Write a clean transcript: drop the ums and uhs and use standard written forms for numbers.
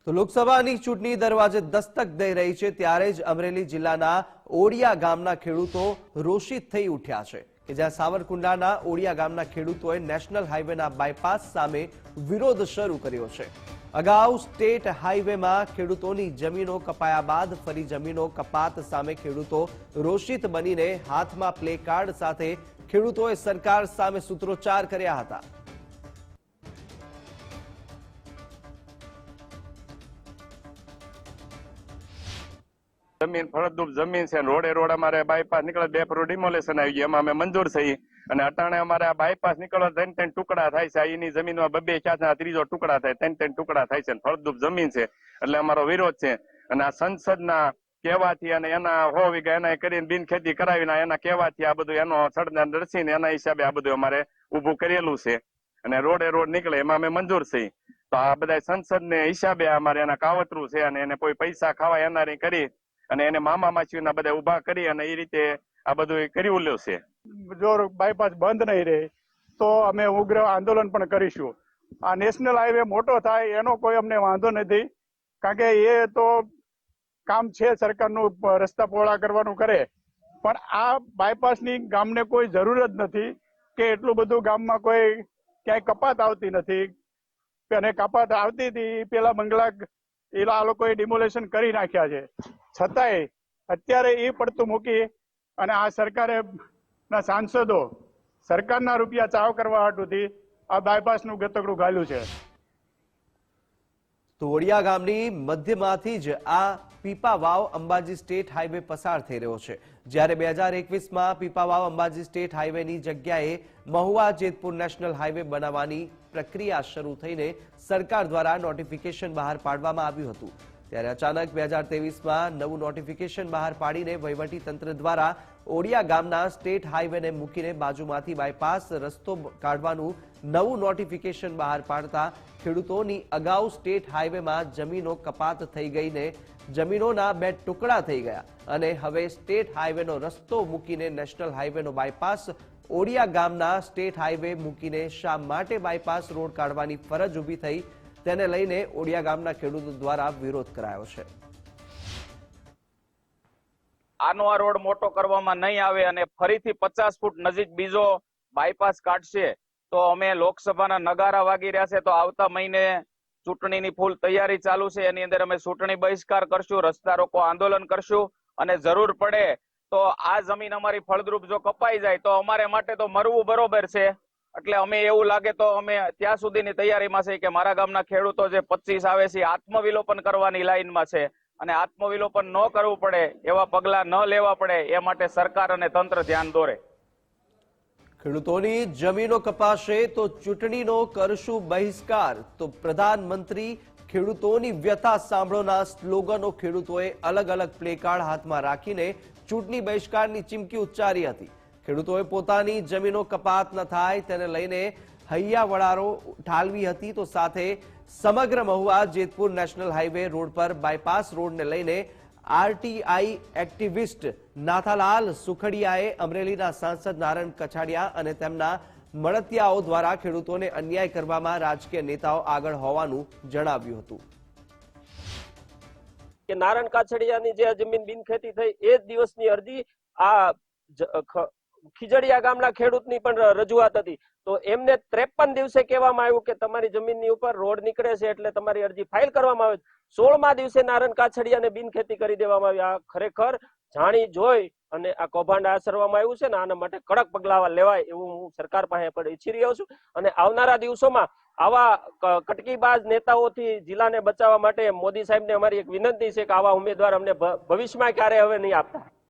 તો લોકસભાની ચૂંટણી દરવાજે દસ્તક દઈ રહી છે ત્યારે જ અમરેલી જિલ્લાના ઓડિયા ગામના ખેડૂતો રોષિત થઈ ઉઠ્યા છે કે જ્યાં સાવરકુંડલાના ઓડિયા ગામના ખેડૂતોએ નેશનલ હાઈવેના બાયપાસ સામે વિરોધ શરૂ કર્યો છે। અગાઉ સ્ટેટ હાઈવેમાં ખેડૂતોની જમીનો કપાયા બાદ ફરી જમીનો કપાત સામે ખેડૂતો રોષિત બનીને હાથમાં પ્લે કાર્ડ સાથે ખેડૂતોએ સરકાર સામે સૂત્રોચ્ચાર કર્યા હતા। जमीन फलद्रुप जमीन से रोडे रोड अमारे बायपास निकले 2 फूट डिमोलेशन आई गई अमे मंजूर थी અને અટાણે અમારે આ બાયપાસ નીકળવા 3 ટુકડા થાય છે। એની જમીનમાં 2 ચાર ત્રીજો ટુકડા થાય 3 ટુકડા થાય છે। ફળદ્રુપ જમીન છે એટલે અમારો વિરોધ છે અને આ સંસદના કહેવાથી અને એના 100 વીઘા એના કરીને બિન ખેતી કરાવીને એના કહેવાથી આ બધું એનો સડના દર્શીને એના હિસાબે આ બધું અમારે ઊભું કરેલું છે અને રોડે રોડ નીકળે એમાં અમે મંજૂર છીએ। તો આ બધા સંસદને હિસાબે અમારે એના કાવતરું છે અને એને કોઈ પૈસા ખાવા એનારી કરી અને એને મામા માછીના બધા ઉભા કરી અને એ રીતે આ બધું કર્યું લ્યો છે। જો બાયપાસ બંધ નહીં રહે તો અમે ઉગ્ર આંદોલન પણ કરીશું। આ નેશનલ હાઈવે મોટો થાય એનો કોઈ અમને વાંધો નથી, કારણ કે એ તો કામ છે સરકારનું, રસ્તા પહોળા કરવાનું કરે, પણ આ બાયપાસની ગામને કોઈ જરૂર જ નથી કે એટલું બધું ગામમાં કોઈ ક્યાંય કપાત આવતી નથી અને કપાત આવતી હતી પેલા બંગલા આ લોકોએ ડિમોલેશન કરી નાખ્યા છે, છતાંય અત્યારે એ પડતું મૂકી અને આ સરકારે ના સાંસદો સરકારના રૂપિયા ચાવ કરવા હાટુથી આ બાયપાસનું ગતકડું ગાલ્યું છે। તો ઓડિયા ગામની મધ્યમાંથી જ આ પીપાવાવ અંબાજી સ્ટેટ હાઈવે પસાર થઈ રહ્યો છે, જ્યારે 2021માં પીપાવાવ અંબાજી સ્ટેટ હાઈવેની જગ્યાએ મહુવા જેતપુર નેશનલ હાઈવે બનાવવાની પ્રક્રિયા શરૂ થઈને સરકાર દ્વારા નોટિફિકેશન બહાર પાડવામાં આવ્યું હતું। ત્યારે અચાનક 2023માં નવું નોટિફિકેશન બહાર પાડીને વહીવટી તંત્ર દ્વારા ઓડિયા ગામના સ્ટેટ હાઈવેને મૂકીને બાજુમાંથી બાયપાસ રસ્તો કાઢવાનું નવું નોટિફિકેશન બહાર પાડતા ખેડૂતોની અગાઉ સ્ટેટ હાઈવેમાં જમીનો કપાત થઈ ગઈને જમીનોના 2 ટુકડા થઈ ગયા અને હવે સ્ટેટ હાઈવેનો રસ્તો મૂકીને નેશનલ હાઈવેનો બાયપાસ ઓડિયા ગામના સ્ટેટ હાઈવે મૂકીને શા માટે બાયપાસ રોડ કાઢવાની ફરજ ઊભી થઈ તેને લઈને ઓડિયા ગામના ખેડૂતો દ્વારા વિરોધ કરાયો છે। આનો આ રોડ મોટો કરવામાં નહીં આવે અને ફરીથી 50 ફૂટ નજીક બીજો બાયપાસ કાઢશે તો અમે લોકસભાના નગારા વાગી રહ્યા છે, તો આવતા મહિને ચૂંટણીની ફૂલ તૈયારી ચાલુ છે, એની અંદર અમે ચૂંટણી બહિષ્કાર કરશું, રસ્તા રોકો આંદોલન કરશું અને જરૂર પડે તો આ જમીન અમારી ફળદ્રુપ જો કપાઈ જાય તો અમારે માટે તો મરવું બરોબર છે। એટલે અમે એવું લાગે તો અમે ત્યાં સુધીની તૈયારીમાં છે કે મારા ગામના ખેડૂતો જે 25 આવે છે આત્મવિલોપન કરવાની લાઈનમાં છે અને આત્મવિલોપન ન કરવું પડે એવા પગલા ન લેવા પડે એ માટે સરકાર અને તંત્ર ધ્યાન દોરે। ખેડૂતોની જમીનો કપાશે તો ચૂંટણીનો કરશું બહિષ્કાર, તો પ્રધાનમંત્રી ખેડૂતોની વ્યથા સાંભળોના સ્લોગનો ખેડૂતોએ અલગ અલગ પ્લેકાર્ડ હાથમાં રાખીને ચૂંટણી બહિષ્કારની ચીમકી ઉચ્ચારી હતી। ખેડૂતોએ પોતાની જમીનો કપાત ન થાય તેને લઈને હૈયાવળારો ઠાલવી હતી, તો સાથે સમગ્ર Mahuva Jetpur national highway road પર બાયપાસ રોડને લઈને આરટીઆઈ એક્ટિવિસ્ટ નાથાલાલ સુખડિયાએ અમરેલીના સાંસદ નારણ કછાડિયા અને તેમના મળતિયાઓ દ્વારા ખેડૂતોને અન્યાય કરવામાં રાજકીય નેતાઓ આગળ હોવાનું જણાવ્યું હતું કે નારણ કાછડિયાની જે જમીન બિનખેતી થઈ એ જ દિવસની અરજી આ ખીજડીયા ગામના ખેડૂતની પણ રજૂઆત હતી, તો એમને 53 દિવસે કહેવામાં આવ્યું કે તમારી જમીનની ઉપર રોડ નીકળે છે એટલે તમારી અરજી ફાઇલ કરવામાં આવે। 16મા દિવસે નારણ કાછડિયાને બિનખેતી કરી દેવામાં આવી। આ ખરેખર જાણી જોઈ અને આ કૌભાંડ આચરવામાં આવ્યું છે ને આના માટે કડક પગલા લેવાય એવું હું સરકાર પાસે પણ ઈચ્છી રહ્યો છું અને આવનારા દિવસોમાં આવા કટકીબાજ નેતાઓથી જિલ્લાને બચાવવા માટે મોદી સાહેબને અમારી એક વિનંતી છે કે આવા ઉમેદવાર અમને ભવિષ્યમાં ક્યારે હવે નહીં આપતા।